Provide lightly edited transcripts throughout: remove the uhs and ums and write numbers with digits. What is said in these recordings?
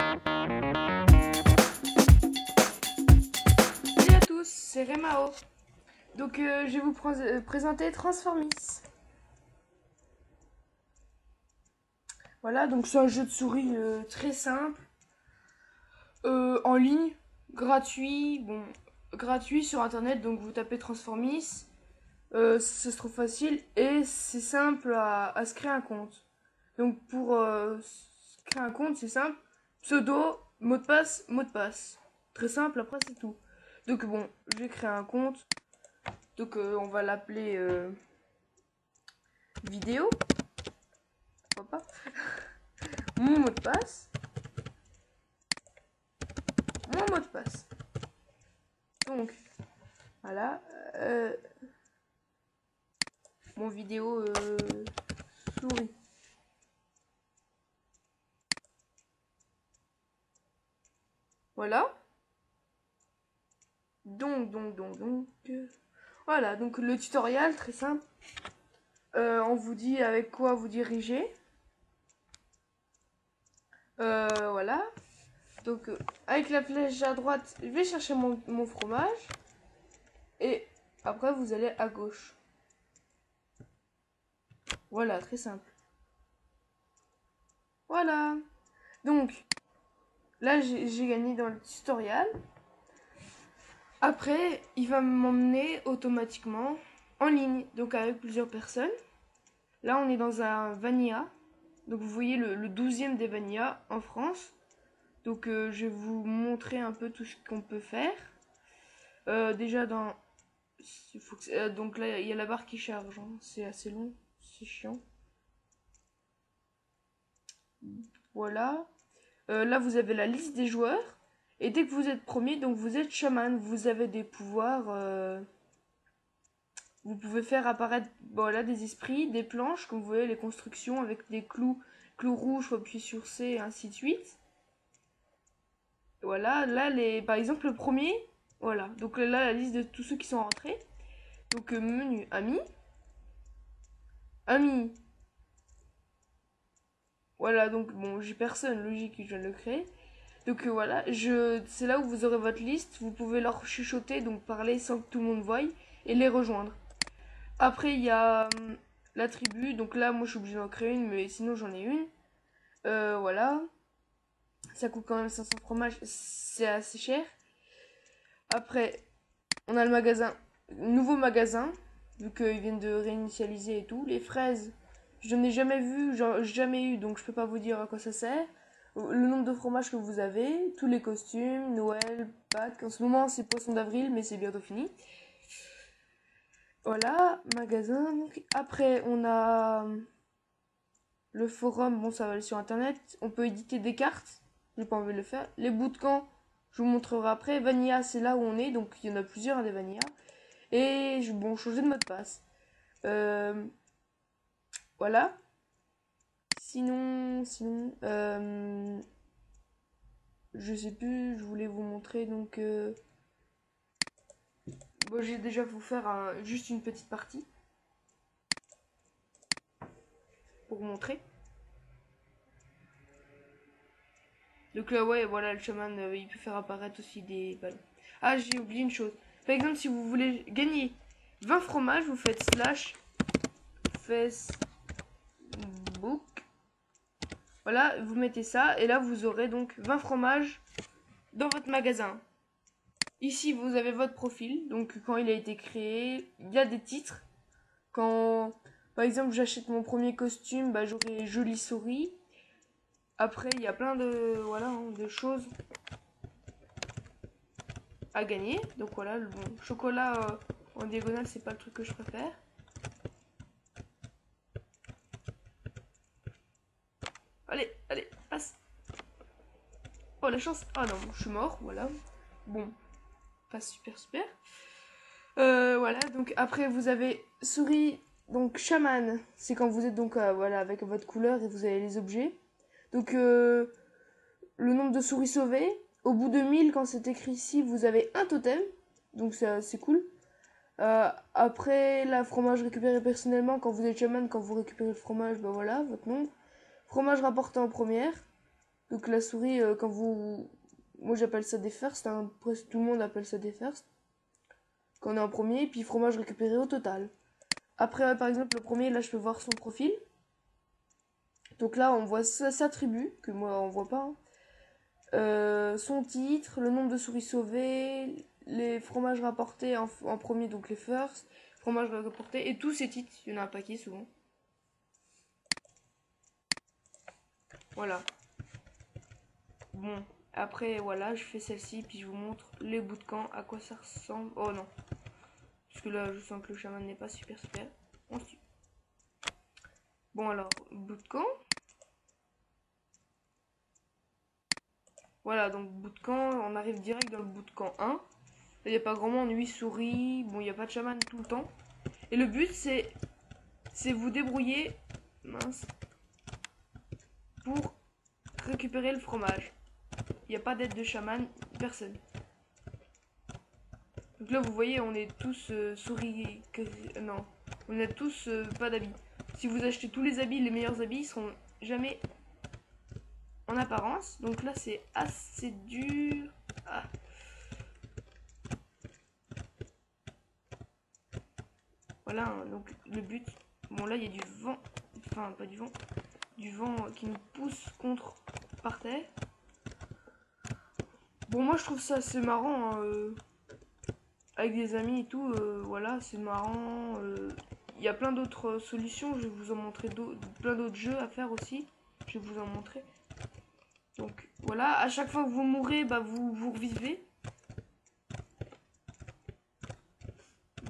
Salut à tous, c'est Remao. Donc je vais vous présenter Transformis. Voilà, donc c'est un jeu de souris très simple, en ligne, gratuit, gratuit sur internet, donc vous tapez Transformis, ça se trouve facile et c'est simple à se créer un compte. Donc pour se créer un compte, c'est simple, pseudo, mot de passe, mot de passe. Très simple, après c'est tout. Donc bon, je vais créer un compte, donc on va l'appeler vidéo, pourquoi pas. Mon mot de passe, mon mot de passe. Donc, voilà, mon vidéo souris. Voilà. Donc. Voilà, donc le tutoriel, très simple. On vous dit avec quoi vous dirigez. Voilà. Donc, avec la flèche à droite, je vais chercher mon fromage. Et après, vous allez à gauche. Voilà, très simple. Voilà. Donc, là, j'ai gagné dans le tutoriel. Après, il va m'emmener automatiquement en ligne, donc avec plusieurs personnes. Là, on est dans un Vanilla. Donc, vous voyez le 12e des Vanilla en France. Donc, je vais vous montrer un peu tout ce qu'on peut faire. Déjà, donc là, il y a la barre qui charge. Hein. C'est assez long. C'est chiant. Voilà. Là, vous avez la liste des joueurs. Et dès que vous êtes premier, donc vous êtes chaman. Vous avez des pouvoirs... Vous pouvez faire apparaître voilà, des esprits, des planches, comme vous voyez, les constructions avec des clous rouges, faut appuyer sur C et ainsi de suite. Voilà, là, par exemple, le premier, voilà. Donc là, la liste de tous ceux qui sont rentrés. Donc menu amis. Amis. Voilà, donc bon, j'ai personne, logique, je viens de le créer. Donc voilà, c'est là où vous aurez votre liste. Vous pouvez leur chuchoter, donc parler sans que tout le monde voie, et les rejoindre. Après, il y a la tribu. Donc là, moi, je suis obligée d'en créer une, mais sinon, j'en ai une. Voilà. Ça coûte quand même 500 fromages. C'est assez cher. Après, on a le magasin. Nouveau magasin. Vu qu'ils viennent de réinitialiser et tout. Les fraises, je n'ai jamais vu, jamais eu. Donc, je peux pas vous dire à quoi ça sert. Le nombre de fromages que vous avez. Tous les costumes. Noël, Pâques. En ce moment, c'est Poisson d'avril, mais c'est bientôt fini. Voilà, magasin. Donc, après, on a le forum. Bon, ça va aller sur internet. On peut éditer des cartes. J'ai pas envie de le faire. Les bootcamps, je vous montrerai après. Vanilla, c'est là où on est. Donc, il y en a plusieurs, des Vanilla. Et, bon, changer de mot de passe. Voilà. Sinon, je sais plus, je voulais vous montrer. Donc, bon, j'ai déjà vous faire juste une petite partie. Pour vous montrer. Donc là, ouais, voilà, le chaman, il peut faire apparaître aussi des ballons. Ah, j'ai oublié une chose. Par exemple, si vous voulez gagner 20 fromages, vous faites slash Facebook. Voilà, vous mettez ça, et là, vous aurez donc 20 fromages dans votre magasin. Ici, vous avez votre profil, donc quand il a été créé, il y a des titres. Quand, par exemple, j'achète mon premier costume, bah, j'aurai jolie souris. Après, il y a plein de, voilà, de choses à gagner. Donc voilà, le chocolat en diagonale, c'est pas le truc que je préfère. Allez, allez, passe. Oh, la chance. Ah non, je suis mort, voilà. Bon, pas super, super. Voilà, donc après, vous avez souris, donc chaman. C'est quand vous êtes donc, voilà, avec votre couleur et vous avez les objets. Donc, le nombre de souris sauvées. Au bout de 1000, quand c'est écrit ici, vous avez un totem. Donc, c'est cool. Après, la fromage récupéré personnellement, quand vous êtes chaman, quand vous récupérez le fromage, ben voilà, votre nombre. Fromage rapporté en première. Donc la souris, quand vous... Moi j'appelle ça des firsts, hein. Presque tout le monde appelle ça des firsts. Quand on est en premier, puis fromage récupéré au total. Après, par exemple, le premier, là je peux voir son profil. Donc là, on voit sa tribu, que moi on voit pas, hein. Son titre, le nombre de souris sauvées, les fromages rapportés en premier, donc les first, fromages rapportés, et tous ces titres, il y en a un paquet souvent. Voilà. Bon, après, voilà, je fais celle-ci, puis je vous montre les bouts de camp, à quoi ça ressemble. Oh non, parce que là, je sens que le chaman n'est pas super. On suit. Bon alors, bout de camp. Voilà, donc bout de camp, on arrive direct dans le bout de camp 1. Il n'y a pas grand monde, 8 souris, bon, il n'y a pas de chaman tout le temps. Et le but, c'est vous débrouiller, mince, pour récupérer le fromage. Il n'y a pas d'aide de chaman, personne. Donc là, vous voyez, on est tous souris... non, on a tous pas d'habits. Si vous achetez tous les habits, les meilleurs habits, ils seront jamais en apparence. Donc là, c'est assez dur. Ah. Voilà, hein, donc le but... Bon, là, il y a du vent. Enfin, pas du vent. Du vent qui nous pousse contre par terre. Bon, moi, je trouve ça assez marrant, hein, avec des amis et tout. Voilà, c'est marrant. Il y a plein d'autres solutions. Je vais vous en montrer plein d'autres jeux à faire aussi. Je vais vous en montrer. Donc, voilà. À chaque fois que vous mourrez, bah, vous revivez.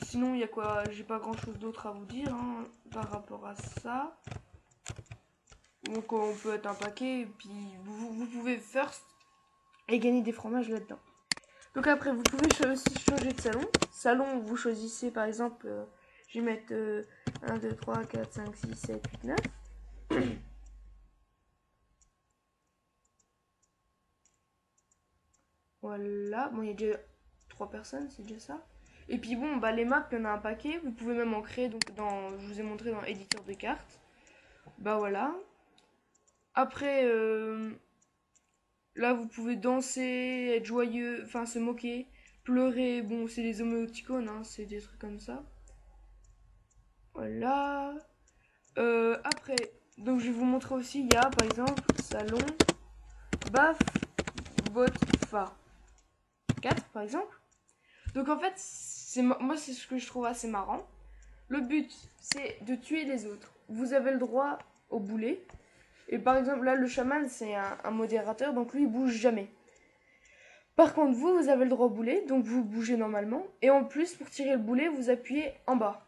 Sinon, il y a quoi? J'ai pas grand chose d'autre à vous dire, hein, par rapport à ça. Donc, on peut être un paquet. Et puis, vous pouvez first et gagner des fromages là-dedans. Donc après, vous pouvez aussi changer de salon. Salon, vous choisissez par exemple, je vais mettre 1, 2, 3, 4, 5, 6, 7, 8, 9. Voilà, bon, il y a déjà 3 personnes, c'est déjà ça. Et puis bon, bah les maps, il y en a un paquet. Vous pouvez même en créer, donc je vous ai montré dans éditeur de cartes. Bah voilà. Après, là, vous pouvez danser, être joyeux, enfin se moquer, pleurer. Bon, c'est des émoticônes, hein, c'est des trucs comme ça. Voilà. Après, donc je vais vous montrer aussi, il y a par exemple salon, baf, bot, fa. 4 par exemple. Donc en fait, moi c'est ce que je trouve assez marrant. Le but, c'est de tuer les autres. Vous avez le droit au boulet. Et par exemple, là, le chaman, c'est un modérateur, donc lui, il bouge jamais. Par contre, vous avez le droit au boulet, donc vous bougez normalement. Et en plus, pour tirer le boulet, vous appuyez en bas.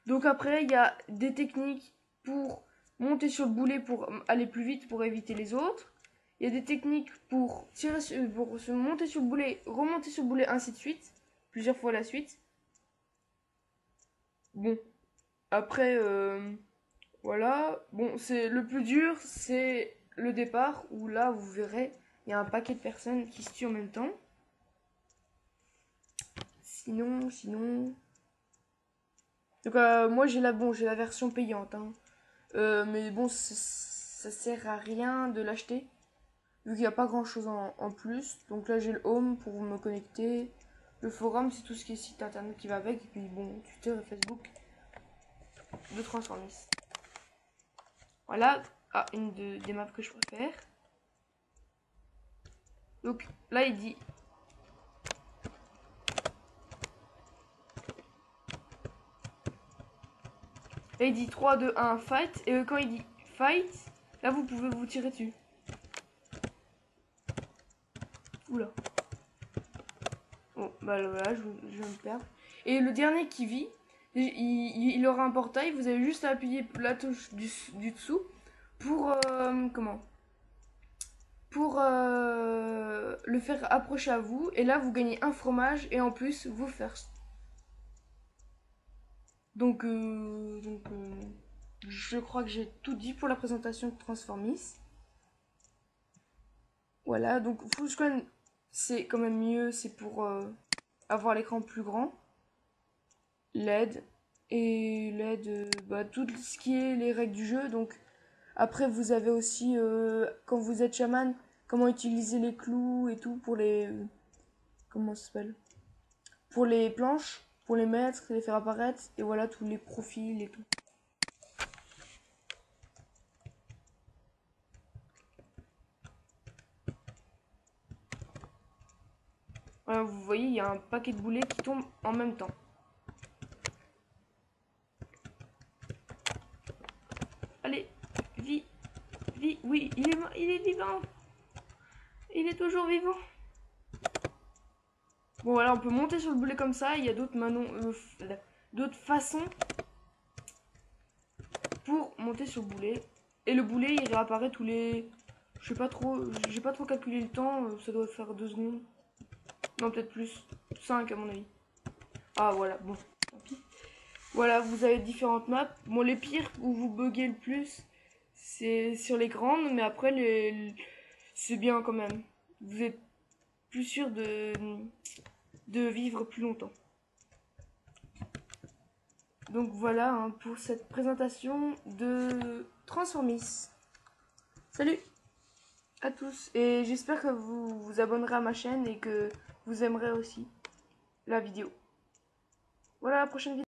Donc après, il y a des techniques pour monter sur le boulet pour aller plus vite pour éviter les autres. Il y a des techniques pour pour se monter sur le boulet, remonter sur le boulet, ainsi de suite. Plusieurs fois la suite. Bon. Après, voilà. Bon, c'est le plus dur, c'est le départ, où là, vous verrez, il y a un paquet de personnes qui se tuent en même temps. Sinon... Donc moi, j'ai la version payante, hein. Mais bon, ça sert à rien de l'acheter, vu qu'il n'y a pas grand chose en plus. Donc là, j'ai le home pour me connecter. Le forum, c'est tout ce qui est site internet qui va avec. Et puis bon, Twitter et Facebook de Transformis. Voilà. Ah, des maps que je préfère. Donc là, il dit... Là, il dit 3, 2, 1, fight. Et quand il dit fight, là, vous pouvez vous tirer dessus. Oula. Bon, bah voilà, je vais me perdre. Et le dernier qui vit, il aura un portail. Vous avez juste à appuyer la touche du dessous pour comment, pour le faire approcher à vous. Et là, vous gagnez un fromage et en plus, vous first. Donc, je crois que j'ai tout dit pour la présentation de Transformis. Voilà, donc Fullscreen, c'est quand même mieux, c'est pour avoir l'écran plus grand. LED, et LED, bah, tout ce qui est les règles du jeu, donc Après, vous avez aussi, quand vous êtes chaman, comment utiliser les clous et tout pour les... comment ça s'appelle? Pour les planches, pour les mettre, les faire apparaître, et voilà, tous les profils et tout. Voilà, vous voyez, il y a un paquet de boulets qui tombent en même temps. Allez, vis, vis, oui, il est vivant. Il est toujours vivant. Bon, voilà, on peut monter sur le boulet comme ça. Il y a d'autres façons pour monter sur le boulet. Et le boulet, il réapparaît tous les... Je sais pas trop, j'ai pas trop calculé le temps. Ça doit faire 2 secondes. Non, peut-être plus. 5 à mon avis. Ah, voilà, bon, tant pis. Voilà, vous avez différentes maps. Bon, les pires où vous buguez le plus, c'est sur les grandes, mais après, c'est bien quand même. Vous êtes plus sûr de vivre plus longtemps. Donc voilà hein, pour cette présentation de Transformis. Salut à tous et j'espère que vous vous abonnerez à ma chaîne et que vous aimerez aussi la vidéo. Voilà la prochaine vidéo.